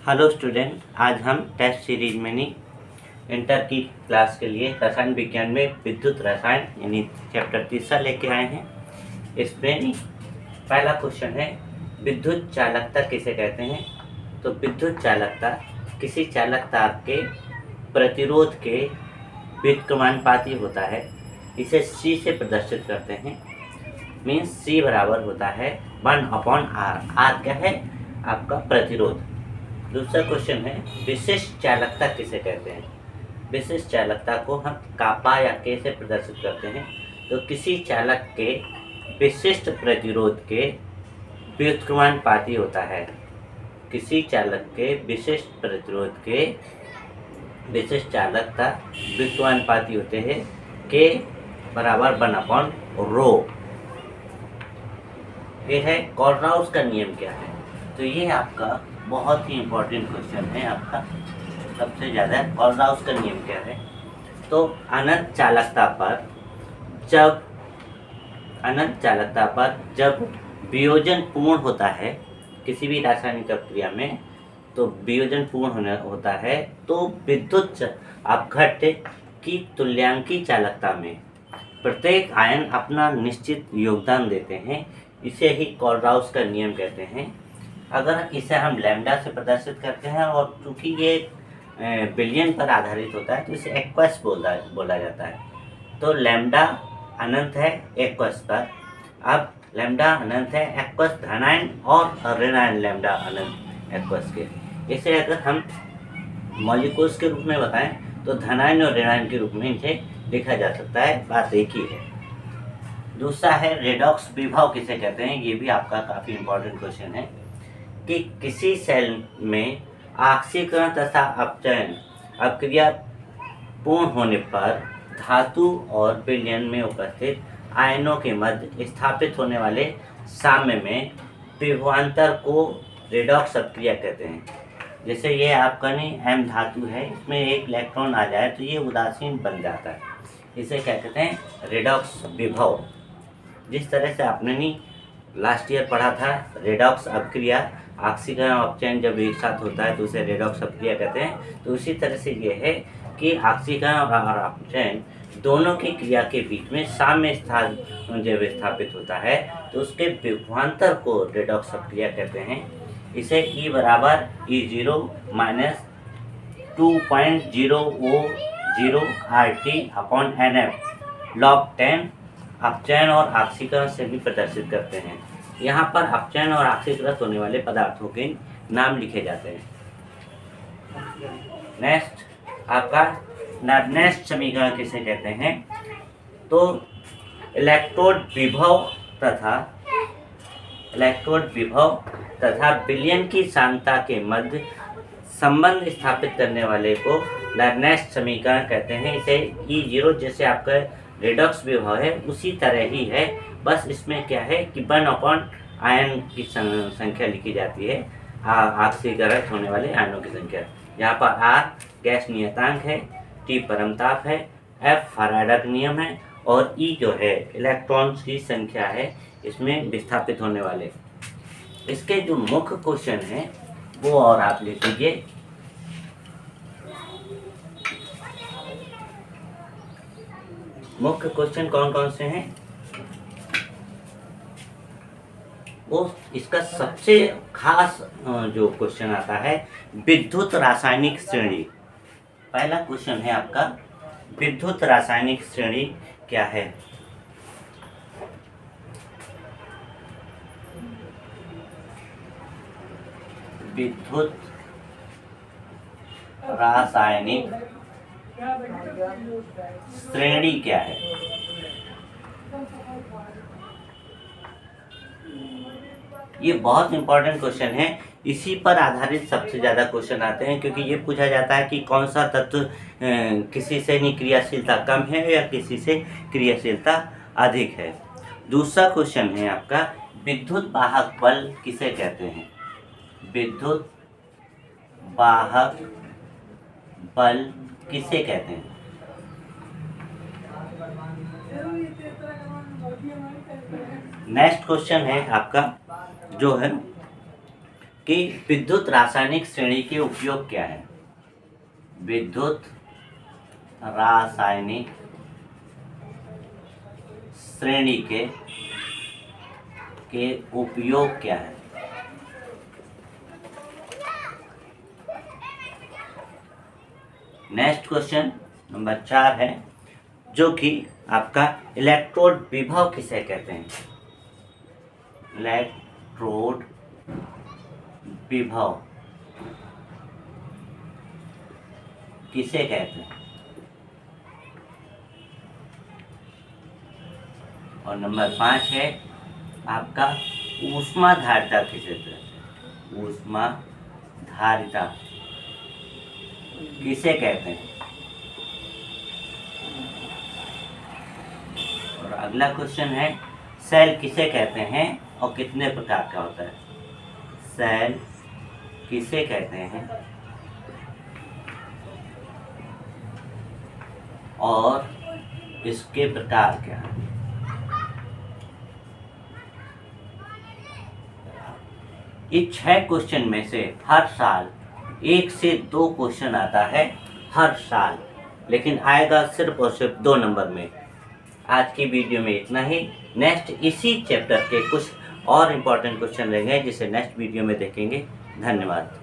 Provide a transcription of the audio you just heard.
Hello student, आज हम test series में इंटर की क्लास के लिए रसायन विज्ञान में विद्युत रसायन यानी चैप्टर 3 लेके आए हैं। इसमें पहला क्वेश्चन है, विद्युत चालकता किसे कहते हैं। तो विद्युत चालकता किसी चालक तार के प्रतिरोध के व्युत्क्रमानुपाती होता है। इसे C से प्रदर्शित करते हैं। मीन्स C बराबर होता है 1/R। R क्या है? आपका प्रतिरोध। दूसरा क्वेश्चन है, विशिष्ट चालकता किसे कहते हैं। विशिष्ट चालकता को हम कापा या के से प्रदर्शित करते हैं। तो किसी चालक के विशिष्ट प्रतिरोध के व्युत्क्रमानुपाती होता है। किसी चालक के विशिष्ट प्रतिरोध के विशिष्ट चालकता व्युत्क्रमानुपाती होते हैं के बराबर 1/ρ। ये है कोलराउस का नियम क्या है। तो ये आपका बहुत ही इम्पोर्टेंट क्वेश्चन है। आपका सबसे ज़्यादा कोलराउस का नियम क्या है। तो अनंत चालकता पर जब वियोजन पूर्ण होता है किसी भी रासायनिक प्रक्रिया में, तो वियोजन पूर्ण होता है तो विद्युत अपघट्य की तुल्यांकी चालकता में प्रत्येक आयन अपना निश्चित योगदान देते हैं। इसे ही कोलराउस का नियम कहते हैं। अगर इसे हम लैम्डा से प्रदर्शित करते हैं और चूंकि ये बिलियन पर आधारित होता है तो इसे एक्वस बोला जाता है। तो लैम्डा अनंत है एक्वस पर। अब लैम्डा अनंत है एक्वस धनायन और ऋणायन लैम्डा अनंत एक्वस के। इसे अगर हम मॉलिक्यूल्स के रूप में बताएं तो धनायन और ऋणायन के रूप में इसे लिखा जा सकता है। बात एक ही है। दूसरा है, रेडॉक्स विभव किसे कहते हैं। ये भी आपका काफ़ी इम्पोर्टेंट क्वेश्चन है कि किसी सेल में ऑक्सीकरण तथा अपचयन अभिक्रिया पूर्ण होने पर धातु और विलयन में उपस्थित आयनों के मध्य स्थापित होने वाले साम्य में विभवांतर को रेडॉक्स अभिक्रिया कहते हैं। जैसे ये आपका M धातु है, इसमें एक इलेक्ट्रॉन आ जाए तो ये उदासीन बन जाता है। इसे क्या कहते हैं? रेडॉक्स विभव। जिस तरह से आपने लास्ट ईयर पढ़ा था रेडॉक्स अभिक्रिया, ऑक्सीकरण और अपचयन जब एक साथ होता है तो उसे रेडॉक्स अभिक्रिया कहते हैं। तो उसी तरह से ये है कि ऑक्सीकरण और अपचयन दोनों की क्रिया के बीच में साम्य स्थान जब स्थापित होता है तो उसके विभवांतर को रेडॉक्स अभिक्रिया कहते हैं। इसे E बराबर E0 - 2.000 RT/NF log 10 अपचयन और ऑक्सीकरण से भी प्रदर्शित करते हैं। यहाँ पर अपचयन और ऑक्सीकृत होने वाले पदार्थों के नाम लिखे जाते हैं। नेक्स्ट आपका नेक्स्ट समीकरण किसे कहते हैं। तो इलेक्ट्रोड विभव तथा विलयन की सांद्रता के मध्य संबंध स्थापित करने वाले को नेक्स्ट समीकरण कहते हैं। इसे E0 जैसे आपका रेडॉक्स विभव है उसी तरह ही है, बस इसमें क्या है कि 1 आयन की संख्या लिखी जाती है, ऑक्सीकरण होने वाले आयनों की संख्या। यहाँ पर R गैस नियतांक है, T परमताप है, F फैराडे का नियम है और E जो है इलेक्ट्रॉन्स की संख्या है इसमें विस्थापित होने वाले। इसके जो मुख्य क्वेश्चन है वो और आप लिख लीजिए। मुख्य क्वेश्चन कौन कौन से हैं वो इसका सबसे खास जो क्वेश्चन आता है विद्युत रासायनिक श्रेणी। पहला क्वेश्चन है आपका, विद्युत रासायनिक श्रेणी क्या है। विद्युत रासायनिक श्रेणी क्या है। ये बहुत इंपॉर्टेंट क्वेश्चन है। इसी पर आधारित सबसे ज़्यादा क्वेश्चन आते हैं क्योंकि ये पूछा जाता है कि कौन सा तत्व किसी से क्रियाशीलता कम है या किसी से क्रियाशीलता अधिक है। दूसरा क्वेश्चन है आपका, विद्युत वाहक बल किसे कहते हैं। विद्युत वाहक बल किसे कहते हैं। नेक्स्ट क्वेश्चन है आपका जो है कि विद्युत रासायनिक श्रेणी के उपयोग क्या है। विद्युत रासायनिक श्रेणी के उपयोग क्या है। नेक्स्ट क्वेश्चन नंबर 4 है, जो कि आपका इलेक्ट्रोड विभव किसे कहते हैं। इलेक्ट्रोड विभव किसे कहते हैं। और नंबर 5 है आपका ऊष्माधारिता किसे कहते हैं। ऊष्माधारिता किसे कहते हैं। और अगला क्वेश्चन है, सेल किसे कहते हैं और कितने प्रकार का होता है। सेल किसे कहते हैं और इसके प्रकार क्या हैं। इस 6 क्वेश्चन में से हर साल 1 से 2 क्वेश्चन आता है हर साल, लेकिन आएगा सिर्फ और सिर्फ 2 नंबर में। आज की वीडियो में इतना ही। नेक्स्ट इसी चैप्टर के कुछ और इम्पोर्टेंट क्वेश्चन रहेंगे जिसे नेक्स्ट वीडियो में देखेंगे। धन्यवाद।